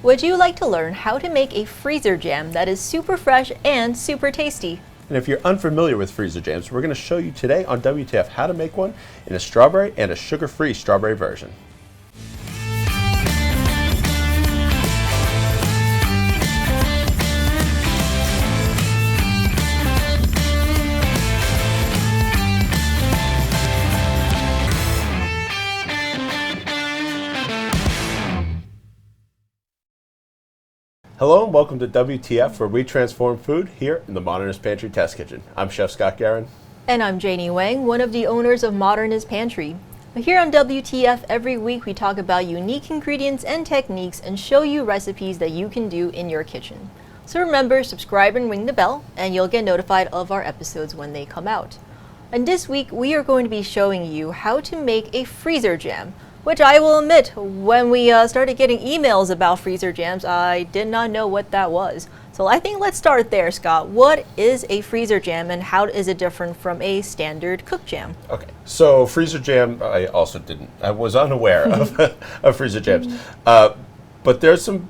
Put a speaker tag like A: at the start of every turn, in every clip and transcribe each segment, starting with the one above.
A: Would you like to learn how to make a freezer jam that is super fresh and super tasty?
B: And if you're unfamiliar with freezer jams, we're going to show you today on WTF how to make one in a strawberry and a sugar-free strawberry version. Hello and welcome to WTF, where we transform food here in the Modernist Pantry Test Kitchen. I'm Chef Scott Guerin.
A: And I'm Janie Wang, one of the owners of Modernist Pantry. Here on WTF, every week we talk about unique ingredients and techniques and show you recipes that you can do in your kitchen. So remember, subscribe and ring the bell, and you'll get notified of our episodes when they come out. And this week we are going to be showing you how to make a freezer jam, which I will admit, when we started getting emails about freezer jams, I did not know what that was. So I think let's start there, Scott. What is a freezer jam and how is it different from a standard cooked jam?
B: Okay, so freezer jam, I was unaware of freezer jams, but there's some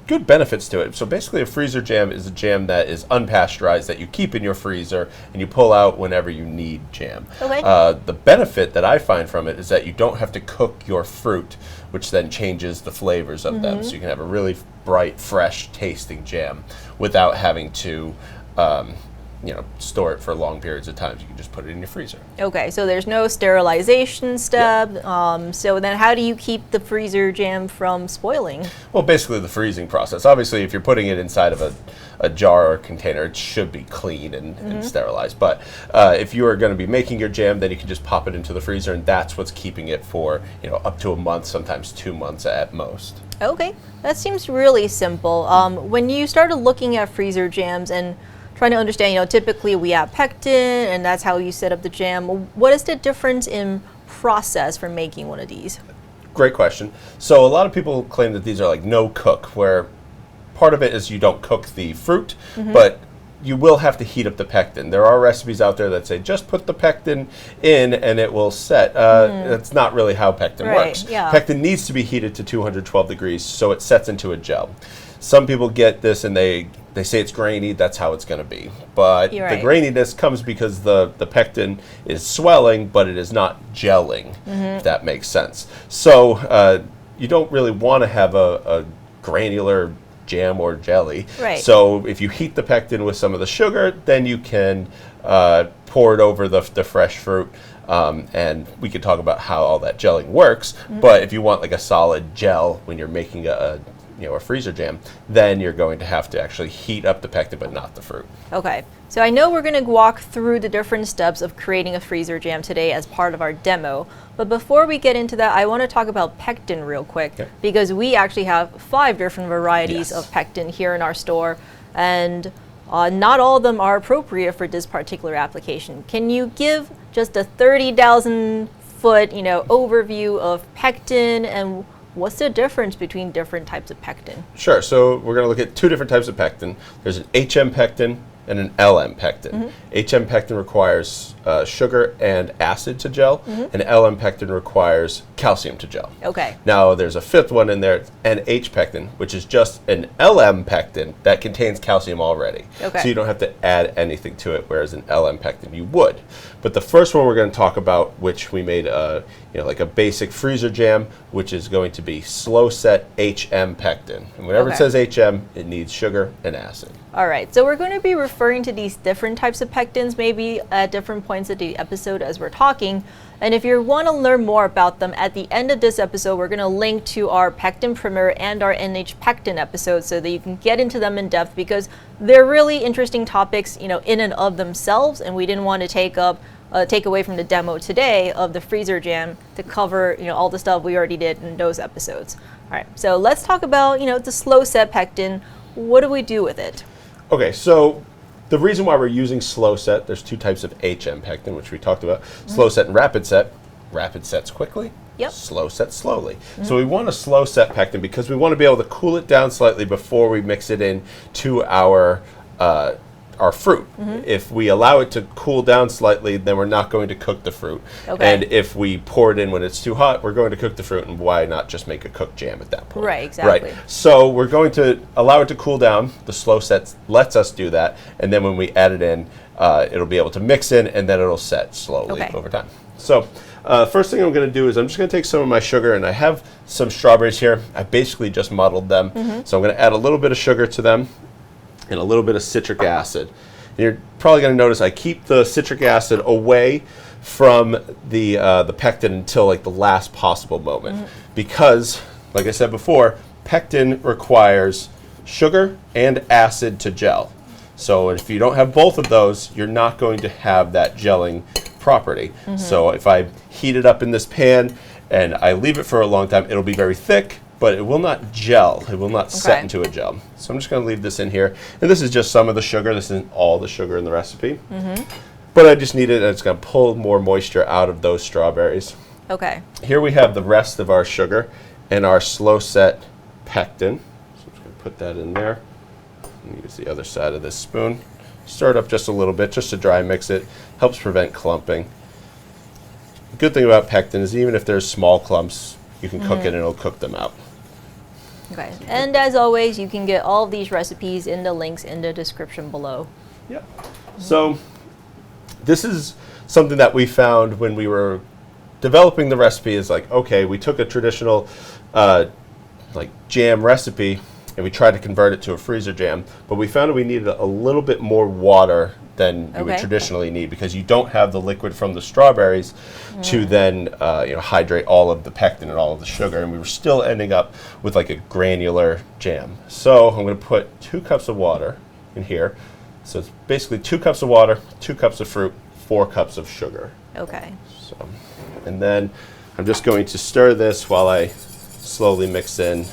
B: good benefits to it. So basically a freezer jam is a jam that is unpasteurized, that you keep in your freezer and you pull out whenever you need jam.
A: Okay.
B: The benefit that I find from it is that you don't have to cook your fruit, which then changes the flavors of them. So you can have a really bright, fresh tasting jam without having to store it for long periods of time. You can just put it in your freezer.
A: Okay, so there's no sterilization step. So then how do you keep the freezer jam from spoiling?
B: Well, basically the freezing process. Obviously, if you're putting it inside of a jar or container, it should be clean and sterilized. But if you are going to be making your jam, then you can just pop it into the freezer, and that's what's keeping it for up to a month, sometimes 2 months at most. Okay,
A: that seems really simple. When you started looking at freezer jams and trying to understand, typically we have pectin, and that's how you set up the jam. What is the difference in process for making one of these?
B: Great question. So a lot of people claim that these are like no cook, where part of it is you don't cook the fruit, but you will have to heat up the pectin. There are recipes out there that say just put the pectin in and it will set. That's not really how pectin works.
A: Yeah.
B: Pectin needs to be heated to 212 degrees so it sets into a gel. Some people get this and they say it's grainy, that's how it's going to be. But the graininess comes because the pectin is swelling, but it is not gelling, if that makes sense. So you don't really want to have a granular jam or jelly. So if you heat the pectin with some of the sugar, then you can pour it over the fresh fruit. And we could talk about how all that gelling works. But if you want like a solid gel when you're making a freezer jam, then you're going to have to actually heat up the pectin, but not the fruit.
A: Okay, so I know we're going to walk through the different steps of creating a freezer jam today as part of our demo. But before we get into that, I want to talk about pectin real quick, because we actually have 5 different varieties of pectin here in our store, and not all of them are appropriate for this particular application. Can you give just a 30,000 foot overview of pectin, and what's the difference between different types of pectin?
B: Sure. So we're going to look at 2 different types of pectin. There's an HM pectin and an LM pectin. HM pectin requires sugar and acid to gel, and LM pectin requires calcium to gel.
A: Okay.
B: Now there's a 5th one in there, NH pectin, which is just an LM pectin that contains calcium already.
A: Okay.
B: So you don't have to add anything to it, whereas an LM pectin you would. But the first one we're going to talk about, which we made like a basic freezer jam, which is going to be slow set HM pectin. And whenever it says HM, it needs sugar and acid.
A: All right, so we're going to be referring to these different types of pectins maybe at different points of the episode as we're talking. And if you want to learn more about them, at the end of this episode, we're going to link to our pectin primer and our NH pectin episodes so that you can get into them in depth, because they're really interesting topics, in and of themselves, and we didn't want to take away from the demo today of the freezer jam to cover, all the stuff we already did in those episodes. All right, so let's talk about, the slow set pectin. What do we do with it?
B: Okay, so the reason why we're using slow set, there's 2 types of HM pectin, which we talked about. Slow set and rapid set. Rapid sets quickly. Slow set slowly. So we want a slow set pectin because we want to be able to cool it down slightly before we mix it in to our our fruit. If we allow it to cool down slightly, then we're not going to cook the fruit. And if we pour it in when it's too hot, we're going to cook the fruit, and why not just make a cooked jam at that point?
A: Right, exactly.
B: Right. So we're going to allow it to cool down. The slow set lets us do that, and then when we add it in, it'll be able to mix in, and then it'll set slowly over time. So first thing I'm going to do is I'm just going to take some of my sugar, and I have some strawberries here. I basically just muddled them. So I'm going to add a little bit of sugar to them and a little bit of citric acid. And you're probably going to notice I keep the citric acid away from the pectin until like the last possible moment, because, like I said before, pectin requires sugar and acid to gel. So if you don't have both of those, you're not going to have that gelling property. So if I heat it up in this pan and I leave it for a long time, it'll be very thick, but it will not gel. It will not set into a gel. So I'm just going to leave this in here. And this is just some of the sugar. This isn't all the sugar in the recipe. But I just need it, and it's going to pull more moisture out of those strawberries. Here we have the rest of our sugar and our slow set pectin. So I'm just going to put that in there. And use the other side of this spoon. Stir it up just a little bit, just to dry mix it. Helps prevent clumping. The good thing about pectin is even if there's small clumps, you can cook it and it'll cook them out.
A: And as always, you can get all of these recipes in the links in the description below.
B: So this is something that we found when we were developing the recipe. Is like, okay, we took a traditional like jam recipe and we tried to convert it to a freezer jam, but we found that we needed a little bit more water than you would traditionally need, because you don't have the liquid from the strawberries to then hydrate all of the pectin and all of the sugar, and we were still ending up with like a granular jam. So I'm going to put 2 cups of water in here. So it's basically 2 cups of water, 2 cups of fruit, 4 cups of sugar. So, and then I'm just going to stir this while I slowly mix in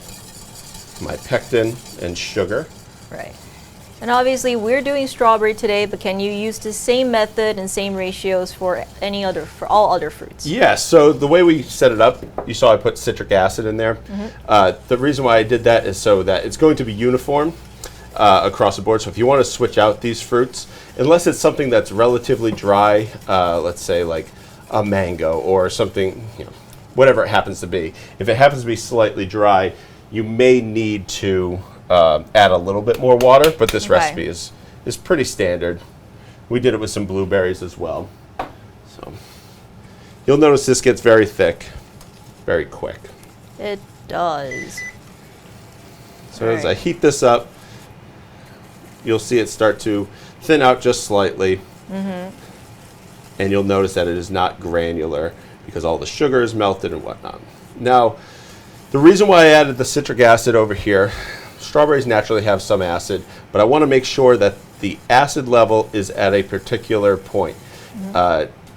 B: my pectin and sugar.
A: And obviously we're doing strawberry today, but can you use the same method and same ratios for all other fruits?
B: So the way we set it up, you saw I put citric acid in there. The reason why I did that is so that it's going to be uniform across the board. So if you want to switch out these fruits, unless it's something that's relatively dry, let's say like a mango or something, whatever it happens to be. If it happens to be slightly dry, you may need to add a little bit more water, but this recipe is pretty standard. We did it with some blueberries as well. So you'll notice this gets very thick very quick.
A: It does.
B: So as I heat this up, you'll see it start to thin out just slightly. And you'll notice that it is not granular because all the sugar is melted and whatnot. Now, the reason why I added the citric acid over here, strawberries naturally have some acid, but I want to make sure that the acid level is at a particular point.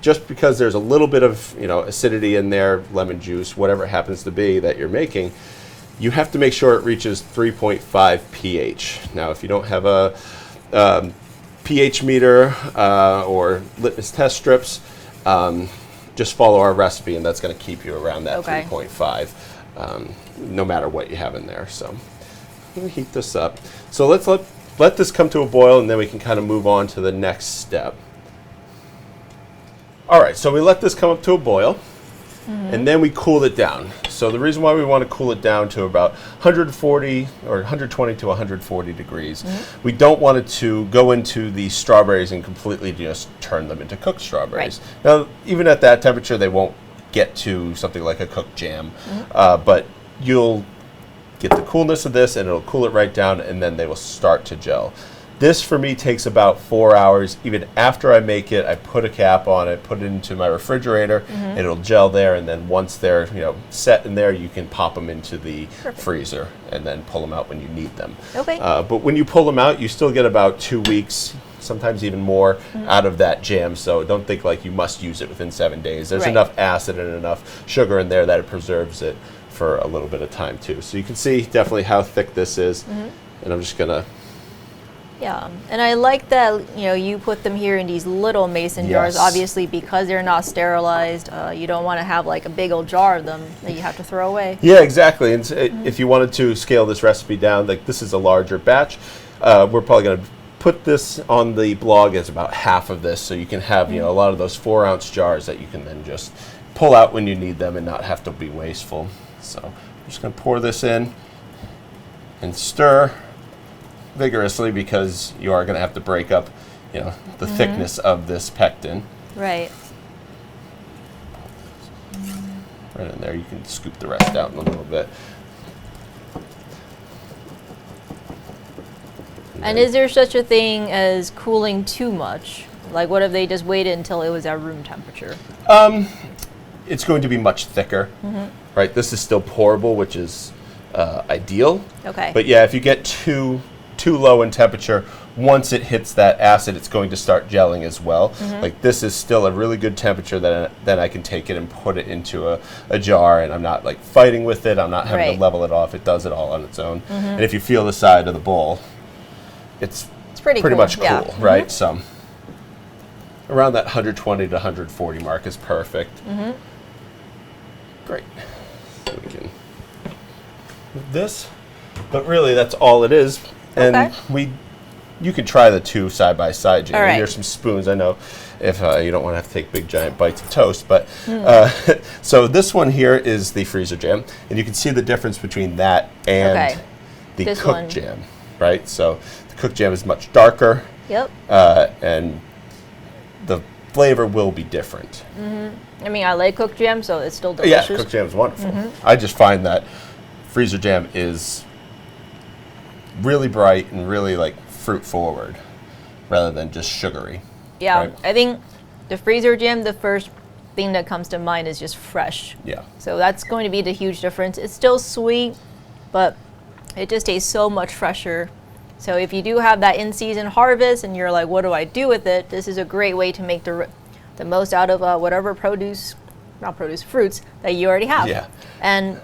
B: Just because there's a little bit of acidity in there, lemon juice, whatever it happens to be that you're making, you have to make sure it reaches 3.5 pH. Now, if you don't have a pH meter or litmus test strips, just follow our recipe, and that's going to keep you around that 3.5. No matter what you have in there. So I'm going to heat this up. So let's let this come to a boil, and then we can kind of move on to the next step. All right, so we let this come up to a boil, and then we cool it down. So the reason why we want to cool it down to about 140 or 120 to 140 degrees, we don't want it to go into the strawberries and completely just turn them into cooked strawberries. Now, even at that temperature, they won't get to something like a cooked jam, but you'll get the coolness of this, and it'll cool it right down, and then they will start to gel. This for me takes about 4 hours. Even after I make it, I put a cap on it, put it into my refrigerator, and it'll gel there, and then once they're set in there, you can pop them into the freezer and then pull them out when you need them. But when you pull them out, you still get about 2 weeks, sometimes even more, out of that jam. So don't think like you must use it within 7 days. There's enough acid and enough sugar in there that it preserves it for a little bit of time too. So you can see definitely how thick this is. And I'm just gonna
A: and I like that you put them here in these little mason jars, obviously because they're not sterilized. You don't want to have like a big old jar of them that you have to throw away.
B: Exactly. And if you wanted to scale this recipe down, like this is a larger batch, we're probably going to put this on the blog as about half of this, so you can have a lot of those 4-ounce jars that you can then just pull out when you need them and not have to be wasteful. So I'm just going to pour this in and stir vigorously, because you are going to have to break up the thickness of this pectin.
A: Right.
B: Right in there. You can scoop the rest out in a little bit.
A: And is there such a thing as cooling too much? Like, what if they just waited until it was at room temperature?
B: It's going to be much thicker, right? This is still pourable, which is ideal.
A: Okay.
B: But yeah, if you get too low in temperature, once it hits that acid, it's going to start gelling as well. Like, this is still a really good temperature that then I can take it and put it into a jar, and I'm not like fighting with it. I'm not having to level it off. It does it all on its own. And if you feel the side of the bowl, it's pretty
A: cool.
B: much cool, right? So around that 120 to 140 mark is perfect. Great. So we can move this, but really that's all it is. And you can try the two side by side, Janie.
A: Right.
B: Here's some spoons. I know if you don't want to have to take big giant bites of toast, but so this one here is the freezer jam, and you can see the difference between that and the cooked jam, right? So the cooked jam is much darker.
A: Yep.
B: And the flavor will be different.
A: I mean, I like cooked jam, so it's still delicious.
B: Yeah, cooked jam is wonderful. I just find that freezer jam is really bright and really like fruit forward rather than just sugary.
A: Yeah,
B: right?
A: I think the freezer jam, the first thing that comes to mind is just fresh.
B: Yeah.
A: So that's going to be the huge difference. It's still sweet, but it just tastes so much fresher. So if you do have that in-season harvest and you're like, what do I do with it? This is a great way to make the most out of whatever fruits that you already have.
B: Yeah.
A: And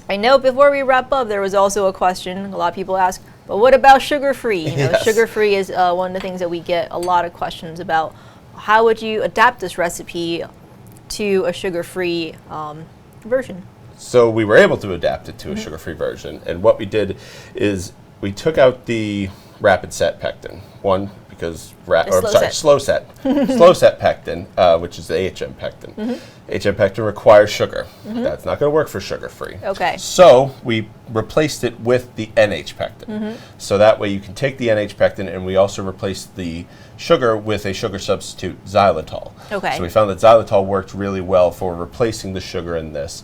A: I know before we wrap up, there was also a question. A lot of people ask, but what about sugar-free? Sugar-free is one of the things that we get a lot of questions about. How would you adapt this recipe to a sugar-free version?
B: So we were able to adapt it to a sugar-free version. And what we did is we took out the rapid set pectin. One, because slow set pectin, which is the HM pectin. HM pectin requires sugar. That's not going to work for sugar-free.
A: Okay.
B: So we replaced it with the NH pectin. So that way you can take the NH pectin, and we also replaced the sugar with a sugar substitute, xylitol.
A: Okay.
B: So we found that xylitol worked really well for replacing the sugar in this.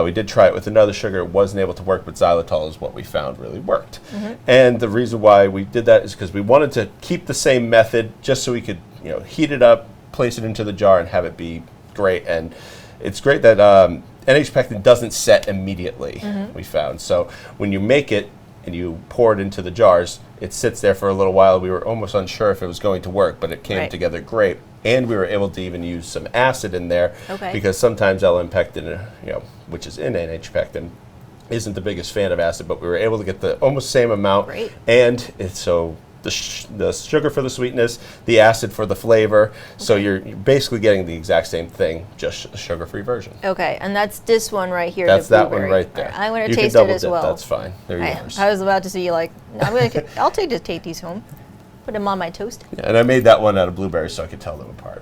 B: We did try it with another sugar. It wasn't able to work, but xylitol is what we found really worked. And the reason why we did that is because we wanted to keep the same method just so we could heat it up, place it into the jar, and have it be great. And it's great that NH pectin doesn't set immediately, we found. So when you make it and you pour it into the jars, it sits there for a little while. We were almost unsure if it was going to work, but it came together great. And we were able to even use some acid in there, because sometimes LM pectin, which is in NH pectin, isn't the biggest fan of acid, but we were able to get the almost same amount. And it's so the sugar for the sweetness, the acid for the flavor. So you're basically getting the exact same thing, just a sugar-free version. Okay,
A: and that's this one right here.
B: That's that one right there.
A: Right, I'm going to taste it as well.
B: That's fine. They're yours.
A: I was about to see I'll take these home, put them on my toast.
B: Yeah, and I made that one out of blueberries so I could tell them apart.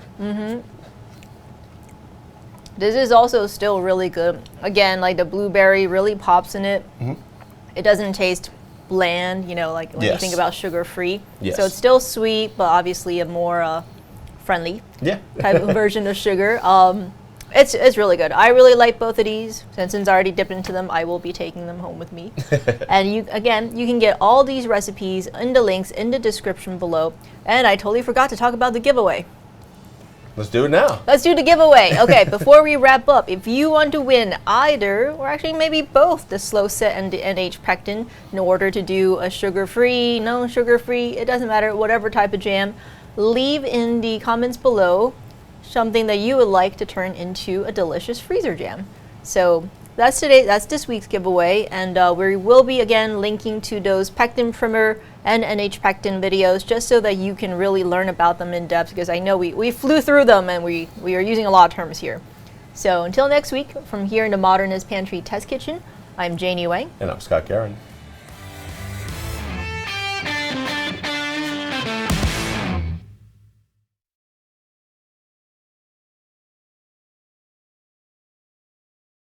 A: This is also still really good. Again, like the blueberry really pops in it. It doesn't taste bland, like when you think about sugar-free. So it's still sweet, but obviously a more friendly type of version of sugar. It's really good. I really like both of these. Since I already dipped into them, I will be taking them home with me. And you can get all these recipes in the links in the description below. And I totally forgot to talk about the giveaway.
B: Let's do it now.
A: Let's do the giveaway. Okay, before we wrap up, if you want to win either, or actually maybe both, the slow set and the NH pectin, in order to do a sugar-free, no sugar-free, it doesn't matter, whatever type of jam, leave in the comments below something that you would like to turn into a delicious freezer jam. So that's this week's giveaway, and we will be again linking to those pectin primer and NH pectin videos, just so that you can really learn about them in depth, because I know we flew through them and we are using a lot of terms here. So until next week, from here in the Modernist Pantry Test Kitchen, I'm Janie Wang.
B: And I'm Scott Guerin.